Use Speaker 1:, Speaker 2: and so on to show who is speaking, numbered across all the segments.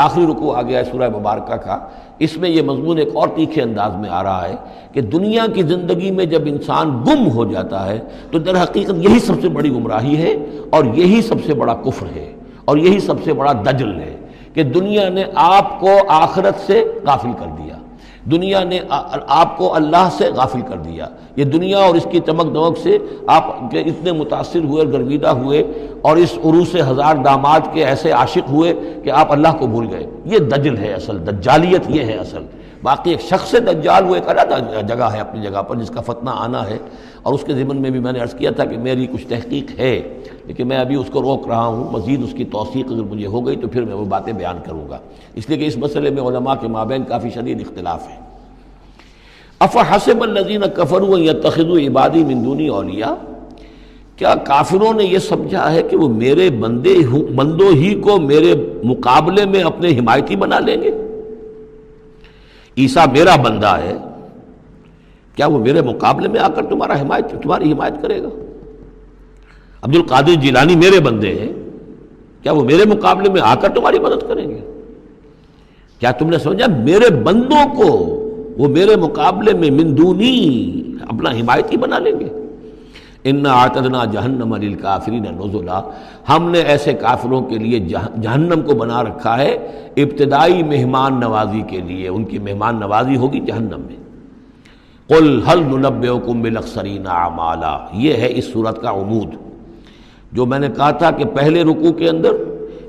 Speaker 1: آخری رکوع آ گیا ہے سورہ مبارکہ کا، اس میں یہ مضمون ایک اور تیکھے انداز میں آ رہا ہے کہ دنیا کی زندگی میں جب انسان گم ہو جاتا ہے تو در حقیقت یہی سب سے بڑی گمراہی ہے اور یہی سب سے بڑا کفر ہے اور یہی سب سے بڑا دجل ہے کہ دنیا نے آپ کو آخرت سے غافل کر دیا، دنیا نے آپ کو اللہ سے غافل کر دیا۔ یہ دنیا اور اس کی چمک دمک سے آپ اتنے متاثر ہوئے اور گرویدہ ہوئے اور اس عروس ہزار داماد کے ایسے عاشق ہوئے کہ آپ اللہ کو بھول گئے۔ یہ دجل ہے اصل، دجالیت یہ ہے اصل۔ باقی ایک شخص دجال وہ ایک علیحدہ جگہ ہے اپنی جگہ پر جس کا فتنہ آنا ہے، اور اس کے ضمن میں بھی میں نے عرض کیا تھا کہ میری کچھ تحقیق ہے لیکن میں ابھی اس کو روک رہا ہوں، مزید اس کی توثیق اگر مجھے ہو گئی تو پھر میں وہ باتیں بیان کروں گا، اس لیے کہ اس مسئلے میں علماء کے مابین کافی شدید اختلاف ہے۔ افحسب الذین کفروا ان یتخذوا عبادی من دونی اولیاء، کیا کافروں نے یہ سمجھا ہے کہ وہ میرے بندوں ہی کو میرے مقابلے میں اپنے حمایتی بنا لیں گے؟ عیسیٰ میرا بندہ ہے، کیا وہ میرے مقابلے میں آ کر تمہاری حمایت کرے گا؟ عبد القادر جیلانی میرے بندے ہیں، کیا وہ میرے مقابلے میں آ کر تمہاری مدد کریں گے؟ کیا تم نے سمجھا میرے بندوں کو وہ میرے مقابلے میں من دونی اپنا حمایتی بنا لیں گے؟ انا اعتدنا جہنم للکافرین نزلا، ہم نے ایسے کافروں کے لیے جہنم کو بنا رکھا ہے ابتدائی مہمان نوازی کے لیے، ان کی مہمان نوازی ہوگی جہنم میں۔ قل هل ننبئکم بالاخسرین اعمالا، یہ ہے اس صورت کا عمود۔ جو میں نے کہا تھا کہ پہلے رکوع کے اندر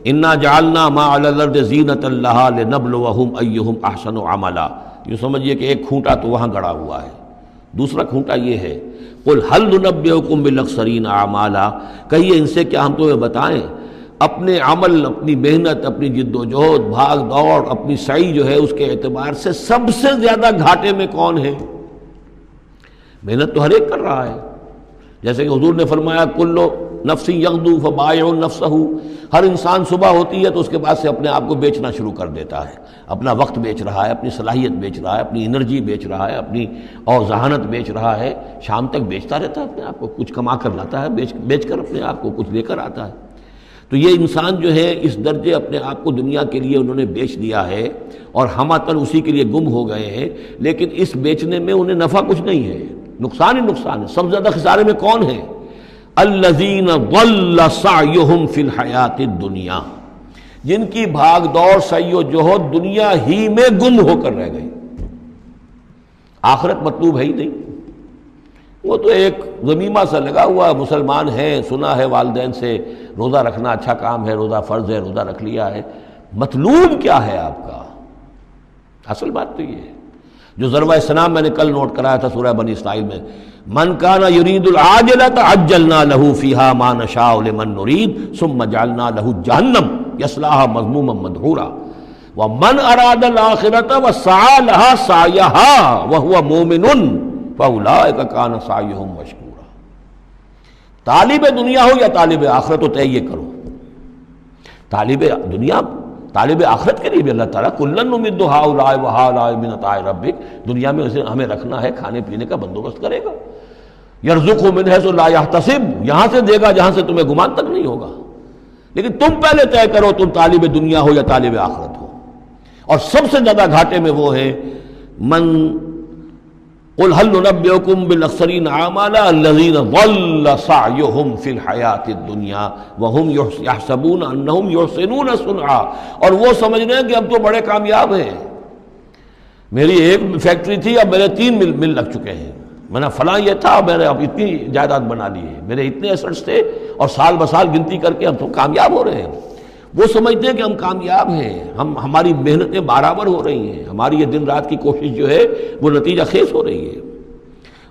Speaker 1: انا جعلنا ما علی الارض زینۃ لہا لنبلوہم ایہم احسن عملا، یہ سمجھیے کہ ایک کھونٹا تو وہاں گڑا ہوا ہے، دوسرا کھونٹا یہ ہے قل هل ننبئکم بالاخسرین اعمالا، کہیے ان سے کیا ہم تمہیں بتائیں اپنے عمل، اپنی محنت، اپنی جد و جہد، بھاگ دوڑ، اپنی سعی جو ہے اس کے اعتبار سے سب سے زیادہ گھاٹے میں کون ہے؟ محنت تو ہر ایک کر رہا ہے، جیسے کہ حضور نے فرمایا کلو نفس یغدو فبائع نفسہ، ہر انسان صبح ہوتی ہے تو اس کے بعد سے اپنے آپ کو بیچنا شروع کر دیتا ہے، اپنا وقت بیچ رہا ہے، اپنی صلاحیت بیچ رہا ہے، اپنی انرجی بیچ رہا ہے، اپنی اور ذہانت بیچ رہا ہے، شام تک بیچتا رہتا ہے اپنے آپ کو، کچھ کما کر لاتا ہے، بیچ کر اپنے آپ کو کچھ لے کر آتا ہے۔ تو یہ انسان جو ہے اس درجے اپنے آپ کو دنیا کے لیے انہوں نے بیچ دیا ہے اور ہماتن اسی کے لیے گم ہو گئے ہیں، لیکن اس بیچنے میں انہیں نفع کچھ نہیں ہے، نقصان ہی نقصان ہے۔ سب سے زیادہ خسارے میں کون ہے؟ الذین ضل سعیہم فی الحیات الدنیا، جن کی بھاگ دوڑ سعی و جہد دنیا ہی میں گم ہو کر رہ گئی، آخرت مطلوب ہے ہی نہیں۔ وہ تو ایک ضمیمہ سا لگا ہوا، مسلمان ہے، سنا ہے والدین سے روزہ رکھنا اچھا کام ہے، روزہ فرض ہے، روزہ رکھ لیا ہے، مطلوب کیا ہے آپ کا؟ اصل بات تو یہ ہے جو ضربہ سلام میں نے کل نوٹ کرایا تھا سورہ بنی اسرائیل میں، من کان یرید العاجلۃ عجلنا له فیہا ما نشاء لمن نرید ثم جعلنا له جہنم یصلاها مذموما مدحورا ومن اراد الآخرۃ وسعى لها سعیها وهو مؤمن فاولئک کان سعیهم مشکورا۔ طالب دنیا ہو یا طالب آخرت ہو، طے یہ کرو، طالب دنیا طالب آخرت کے لیے بھی اللہ تعالیٰ کلن نمد ہؤلاء وہؤلاء من عطاء ربک، دنیا میں اسے ہمیں رکھنا ہے، کھانے پینے کا بندوبست کرے گا، یرزقہ من حیث لا یحتسب، یہاں سے دے گا جہاں سے تمہیں گمان تک نہیں ہوگا، لیکن تم پہلے طے کرو تم طالب دنیا ہو یا طالب آخرت ہو۔ اور سب سے زیادہ گھاٹے میں وہ ہے من قل هل ننبئکم بالاخسرین اعمالا الذین ضل سعیہم فی الحیات الدنیا وہم یحسبون انہم یحسنون صنعا، اور وہ سمجھ رہے ہیں کہ اب تو بڑے کامیاب ہیں، میری ایک فیکٹری تھی اب میرے 3 مل لگ چکے ہیں، میں نے فلاں یہ تھا میں نے اب اتنی جائیداد بنا لی ہے، میرے اتنے ایسٹس تھے اور سال بسال گنتی کر کے ہم تو کامیاب ہو رہے ہیں۔ وہ سمجھتے ہیں کہ ہم کامیاب ہیں، ہماری محنتیں برابر ہو رہی ہیں، ہماری یہ دن رات کی کوشش جو ہے وہ نتیجہ خیز ہو رہی ہے۔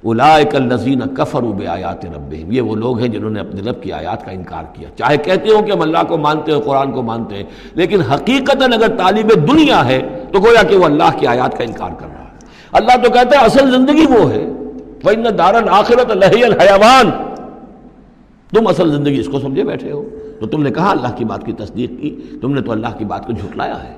Speaker 1: اولئک الذین کفروا بآیات ربہم، یہ وہ لوگ ہیں جنہوں نے اپنے رب کی آیات کا انکار کیا، چاہے کہتے ہو کہ ہم اللہ کو مانتے ہیں، قرآن کو مانتے ہیں، لیکن حقیقتاً اگر طالب دنیا ہے تو گویا کہ وہ اللہ کی آیات کا انکار کر رہا ہے۔ اللہ تو کہتا ہے اصل زندگی وہ ہے، وَإِنَّ دَارَ الْآخِرَةَ لَهِيَ الْحَيَوَانُ، تم اصل زندگی اس کو سمجھے بیٹھے ہو، تو تم نے کہا اللہ کی بات کی تصدیق کی، تم نے تو اللہ کی بات کو جھٹلایا ہے۔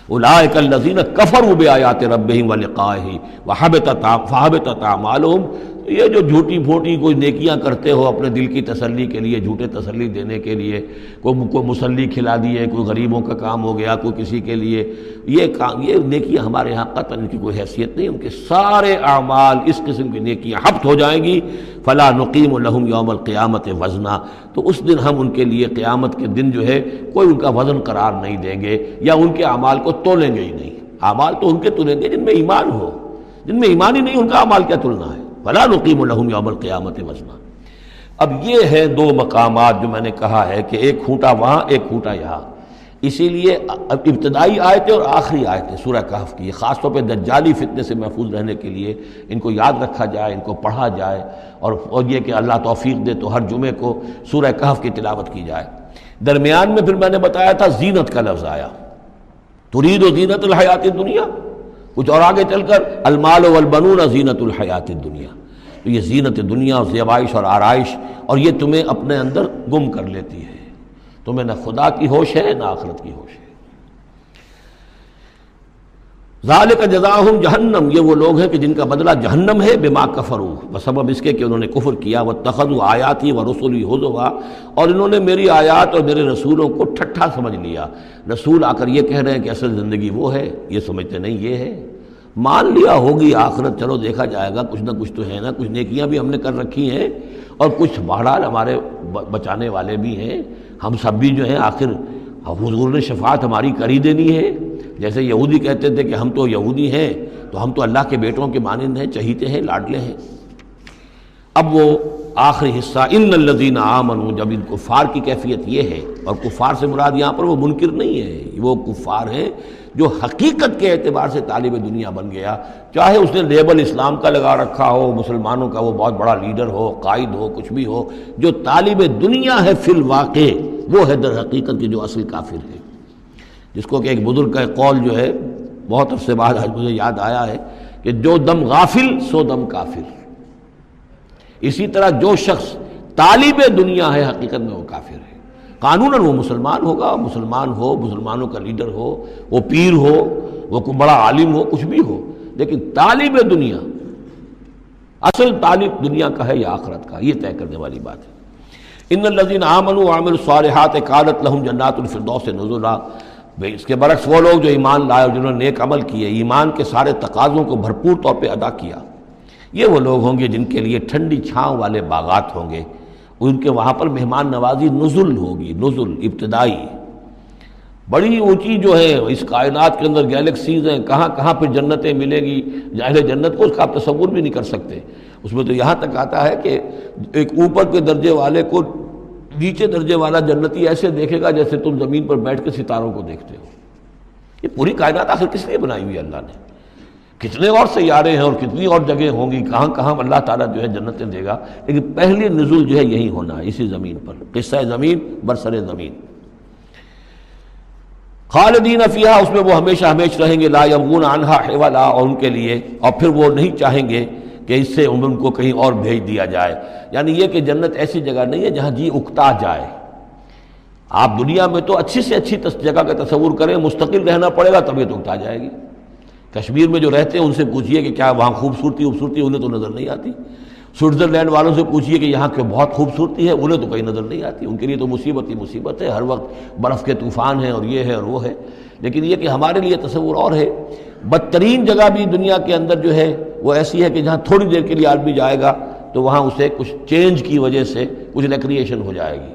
Speaker 1: اولئک الذین کفروا بآیات ربہم ولقائہ فحبطت اعمالہم، یہ جو جھوٹی پھوٹی کوئی نیکیاں کرتے ہو اپنے دل کی تسلی کے لیے، جھوٹے تسلی دینے کے لیے، کوئی مسلی کھلا دیے، کوئی غریبوں کا کام ہو گیا، کوئی کسی کے لیے، یہ نیکیاں ہمارے ہاں قطعاً ان کی کوئی حیثیت نہیں، ان کے سارے اعمال اس قسم کی نیکیاں حبط ہو جائیں گی۔ فلا نقیم لہم یوم القیامت وزنا، تو اس دن ہم ان کے لیے قیامت کے دن جو ہے کوئی ان کا وزن قرار نہیں دیں گے، یا ان کے اعمال کو تولیں گے ہی نہیں۔ اعمال تو ان کے تلیں گے جن میں ایمان ہو، جن میں ایمان ہی نہیں ان کا اعمال کیا تلنا ہے؟ فلا نقیم لہم یوم القیامت وزنا۔ اب یہ ہیں دو مقامات جو میں نے کہا ہے کہ ایک کھوٹا وہاں، ایک کھوٹا یہاں، اسی لیے ابتدائی آیتیں اور آخری آیتیں سورہ کہف کی خاص طور پہ دجالی فتنے سے محفوظ رہنے کے لیے ان کو یاد رکھا جائے، ان کو پڑھا جائے، اور یہ کہ اللہ توفیق دے تو ہر جمعے کو سورہ کہف کی تلاوت کی جائے۔ درمیان میں پھر میں نے بتایا تھا زینت کا لفظ آیا، ترید و زینت الحیات الدنیا، کچھ اور آگے چل کر المال والبنون زینت الحیات الدنیا، تو یہ زینت دنیا اور زیبائش اور آرائش، اور یہ تمہیں اپنے اندر گم کر لیتی ہے، تمہیں نہ خدا کی ہوش ہے نہ آخرت کی ہوش ہے۔ ذالک جزاؤہم جہنم، یہ وہ لوگ ہیں کہ جن کا بدلہ جہنم ہے، بما کفروا، بسبب اس کے کہ انہوں نے کفر کیا، واتخذوا آیاتی ورسلی ہزوا، اور انہوں نے میری آیات اور میرے رسولوں کو ٹھٹھا سمجھ لیا۔ رسول آ کر یہ کہہ رہے ہیں کہ اصل زندگی وہ ہے، یہ سمجھتے نہیں یہ ہے، مان لیا ہوگی آخرت، چلو دیکھا جائے گا، کچھ نہ کچھ تو ہے نا، کچھ نیکیاں بھی ہم نے کر رکھی ہیں اور کچھ بہرحال ہمارے بچانے والے بھی ہیں، ہم سب بھی جو ہیں آخر حضور نے شفاعت ہماری کر ہی دینی ہے۔ جیسے یہودی کہتے تھے کہ ہم تو یہودی ہیں تو ہم تو اللہ کے بیٹوں کے مانند ہیں، چہیتے ہیں، لاڈلے ہیں۔ اب وہ آخری حصہ ان الذین آمنوا، جب ان کفار کی کیفیت یہ ہے، اور کفار سے مراد یہاں پر وہ منکر نہیں ہے، وہ کفار ہیں جو حقیقت کے اعتبار سے طالب دنیا بن گیا، چاہے اس نے لیبل اسلام کا لگا رکھا ہو، مسلمانوں کا وہ بہت بڑا لیڈر ہو، قائد ہو، کچھ بھی ہو، جو طالب دنیا ہے فی الواقع وہ ہے در حقیقت کی جو اصل کافر ہے، جس کو کہ ایک بزرگ کا قول جو ہے بہت عرصے بعد آج مجھے یاد آیا ہے کہ جو دم غافل سو دم کافر۔ اسی طرح جو شخص طالب دنیا ہے حقیقت میں وہ کافر ہے۔ قانوناً وہ مسلمان ہوگا، مسلمان ہو، مسلمانوں کا لیڈر ہو، وہ پیر ہو، وہ کوئی بڑا عالم ہو، کچھ بھی ہو، لیکن طالب دنیا، اصل طالب دنیا کا ہے یا آخرت کا، یہ طے کرنے والی بات ہے۔ ان الذین آمنوا وعملوا الصالحات کانت لہم جنات الفردوس نزلا، اس کے برعکس وہ لوگ جو ایمان لائے اور جنہوں نے نیک عمل کیے، ایمان کے سارے تقاضوں کو بھرپور طور پہ ادا کیا، یہ وہ لوگ ہوں گے جن کے لیے ٹھنڈی چھاؤں والے باغات ہوں گے، ان کے وہاں پر مہمان نوازی نزل ہوگی، نزل ابتدائی، بڑی اونچی جو ہے اس کائنات کے اندر گیلیکسیز ہیں، کہاں کہاں پہ جنتیں ملیں گی، اہل جنت کو اس کا آپ تصور بھی نہیں کر سکتے۔ اس میں تو یہاں تک آتا ہے کہ ایک اوپر کے درجے والے کو نیچے درجے والا جنتی ایسے دیکھے گا جیسے تم زمین پر بیٹھ کے ستاروں کو دیکھتے ہو۔ یہ پوری کائنات آخر کس لیے بنائی ہوئی اللہ نے؟ کتنے اور سیارے ہیں اور کتنی اور جگہیں ہوں گی، کہاں کہاں اللہ تعالیٰ جو ہے جنتیں دے گا، لیکن پہلی نزول جو ہے یہی ہونا ہے، اسی زمین پر، قصہ زمین برسر زمین۔ خالدین فیہا، اس میں وہ ہمیشہ ہمیشہ رہیں گے، لا یبغون عنہا حولا، اور ان کے لیے، اور پھر وہ نہیں چاہیں گے کہ اس سے ان کو کہیں اور بھیج دیا جائے، یعنی یہ کہ جنت ایسی جگہ نہیں ہے جہاں جی اکتا جائے۔ آپ دنیا میں تو اچھی سے اچھی جگہ کا تصور کریں، مستقل رہنا پڑے گا طبیعت اکتا جائے گی۔ کشمیر میں جو رہتے ہیں ان سے پوچھئے کہ کیا وہاں خوبصورتی انہیں تو نظر نہیں آتی، سوئٹزرلینڈ والوں سے پوچھئے کہ یہاں کی بہت خوبصورتی ہے، انہیں تو کہیں نظر نہیں آتی، ان کے لیے تو مصیبت ہی مصیبت ہے، ہر وقت برف کے طوفان ہیں اور یہ ہے اور وہ ہے۔ لیکن یہ کہ ہمارے لیے تصور اور ہے۔ بدترین جگہ بھی دنیا کے اندر جو ہے وہ ایسی ہے کہ جہاں تھوڑی دیر کے لیے آدمی جائے گا تو وہاں اسے کچھ چینج کی وجہ سے کچھ ریکریشن ہو جائے گی،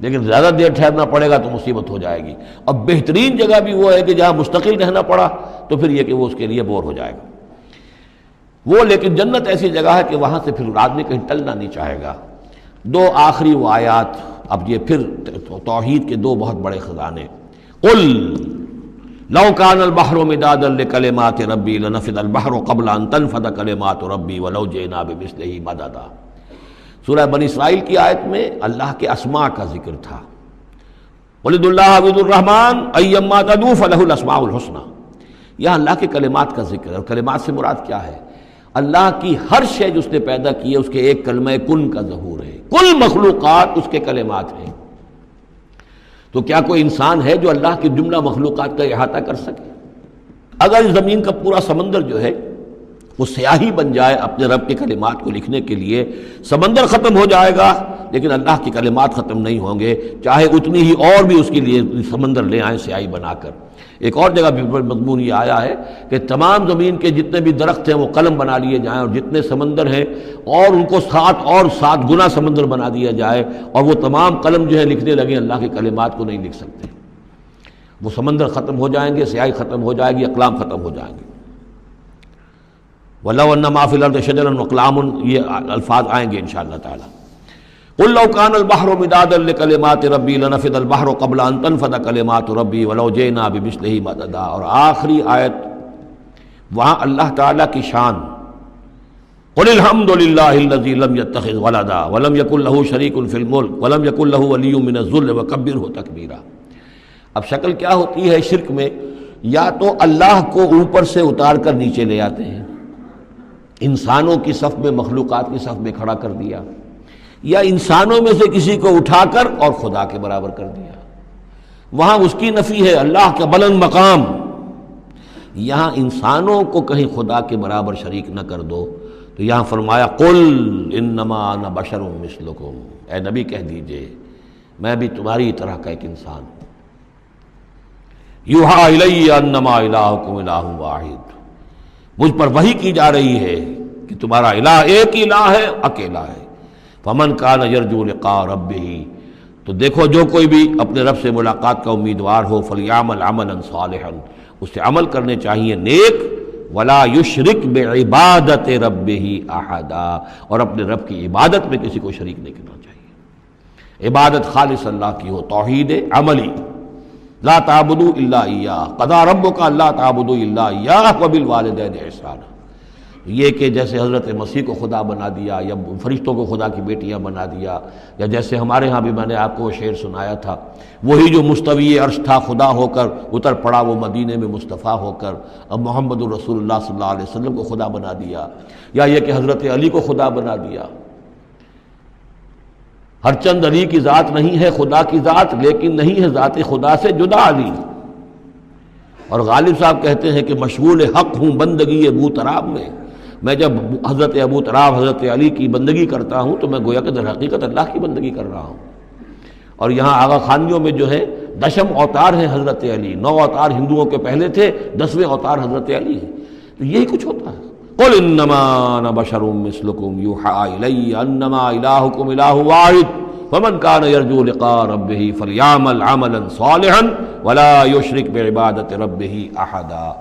Speaker 1: لیکن زیادہ دیر ٹھہرنا پڑے گا تو مصیبت ہو جائے گی۔ اور بہترین جگہ بھی وہ ہے کہ جہاں مستقل رہنا پڑا تو پھر یہ کہ وہ اس کے لیے بور ہو جائے گا وہ، لیکن جنت ایسی جگہ ہے کہ وہاں سے پھر آدمی کہیں ٹلنا نہیں چاہے گا۔ دو آخری وہ آیات، اب یہ پھر توحید کے دو بہت بڑے خزانے۔ قل لو کان البحر مدادا لکلمات ربی لنفد البحر قبل ان تنفد کلمات ربی ولو جئنا بمثلہ مددا۔ سورہ بنی اسرائیل کی آیت میں اللہ کے اسماء کا ذکر تھا، وَلِدُ اللَّهَ عَبِدُ الرَّحْمَنِ أَيَّمَّا تَدْعُوا فَلَهُ الْأَسْمَاءُ الْحُسْنَى۔ یہاں اللہ کے کلمات کا ذکر ہے، اور کلمات سے مراد کیا ہے؟ اللہ کی ہر شے جو اس نے پیدا کی ہے اس کے ایک کلمہ کن کا ظہور ہے، کل مخلوقات اس کے کلمات ہیں۔ تو کیا کوئی انسان ہے جو اللہ کی جملہ مخلوقات کا احاطہ کر سکے؟ اگر اس زمین کا پورا سمندر جو ہے وہ سیاہی بن جائے اپنے رب کے کلمات کو لکھنے کے لیے. سمندر ختم ہو جائے گا لیکن اللہ کے کلمات ختم نہیں ہوں گے، چاہے اتنی ہی اور بھی اس کے لیے سمندر لے آئیں سیاہی بنا کر. ایک اور جگہ بھی مضمون یہ آیا ہے کہ تمام زمین کے جتنے بھی درخت ہیں وہ قلم بنا لیے جائیں، اور جتنے سمندر ہیں اور ان کو 7 گنا سمندر بنا دیا جائے، اور وہ تمام قلم جو ہے لکھنے لگے اللہ کے کلمات کو نہیں لکھ سکتے. وہ سمندر ختم ہو جائیں گے، سیاہی ختم ہو جائے گی، اقلام ختم ہو جائیں گے. وَلَوْ أَنَّ مَا فِي الْأَرْضِ شَجَرٌ وَأَقْلَامٌ، یہ الفاظ آئیں گے انشاءاللہ تعالی. قُلْ لَوْ كَانَ الْبَحْرُ مِدَادًا لِكَلِمَاتِ رَبِّي لَنَفِدَ الْبَحْرُ قَبْلَ أَن تَنفَدَ كَلِمَاتُ رَبِّي وَلَوْ جِئْنَا بِمِثْلِهِ مَدَدًا. اور آخری آیت وہاں اللہ تعالیٰ کی شان. قُلِ الْحَمْدُ لِلَّهِ الَّذِي لَمْ يَتَّخِذْ وَلَدًا وَلَمْ يَكُن لَّهُ شَرِيكٌ فِي الْمُلْكِ وَلَمْ يَكُن لَّهُ وَلِيٌّ مِّنَ الذُّلِّ وَكَبِّرْهُ تَكْبِيرًا. اب شکل کیا ہوتی ہے شرک میں؟ یا تو اللہ کو اوپر سے اتار کر نیچے لے آتے ہیں، انسانوں کی صف میں، مخلوقات کی صف میں کھڑا کر دیا، یا انسانوں میں سے کسی کو اٹھا کر اور خدا کے برابر کر دیا. وہاں اس کی نفی ہے، اللہ کا بلند مقام. یہاں انسانوں کو کہیں خدا کے برابر شریک نہ کر دو، تو یہاں فرمایا قل انما انا بشر مثلکم، اے نبی کہہ دیجئے میں بھی تمہاری طرح کا ایک انسان ہوں. یوحی الی انما الہکم الہ واحد، مجھ پر وحی کی جا رہی ہے کہ تمہارا الہ ایک الہ ہے، اکیلا ہے. فمن کان یرجو لقاء ربہ، تو دیکھو جو کوئی بھی اپنے رب سے ملاقات کا امیدوار ہو، فلیعمل عملا صالحا، اسے عمل کرنے چاہیے نیک، ولا یشرک بعبادت ربہ احدا، اور اپنے رب کی عبادت میں کسی کو شریک نہیں کرنا چاہیے. عبادت خالص اللہ کی ہو، توحید عملی. لا تعبدوا الا ایاہ، قضى ربک الا تعبدوا الا ایاہ وبالوالدین احسانا. یہ کہ جیسے حضرت مسیح کو خدا بنا دیا، یا فرشتوں کو خدا کی بیٹیاں بنا دیا، یا جیسے ہمارے ہاں بھی میں نے آپ کو وہ شعر سنایا تھا، وہی جو مستوی عرش تھا خدا ہو کر اتر پڑا وہ مدینے میں مصطفیٰ ہو کر، اب محمد الرسول اللہ صلی اللہ علیہ وسلم کو خدا بنا دیا. یا یہ کہ حضرت علی کو خدا بنا دیا. ہر چند علی کی ذات نہیں ہے خدا کی ذات، لیکن نہیں ہے ذات خدا سے جدا علی. اور غالب صاحب کہتے ہیں کہ مشغول حق ہوں بندگی ابو تراب میں جب حضرت ابو تراب حضرت علی کی بندگی کرتا ہوں تو میں گویا کہ در حقیقت اللہ کی بندگی کر رہا ہوں. اور یہاں آغا خانیوں میں جو ہے 10 اوتار ہیں حضرت علی، 9 اوتار ہندوؤں کے پہلے تھے، 10ویں اوتار حضرت علی ہیں. تو یہی کچھ ہوتا ہے. قل انما انا بشر مثلکم یوحی الی انما الہکم الہ واحد فمن کان یرجو لقاء ربہ فلیعمل عملا صالحا ولا یشرک بعبادت ربہ احدا.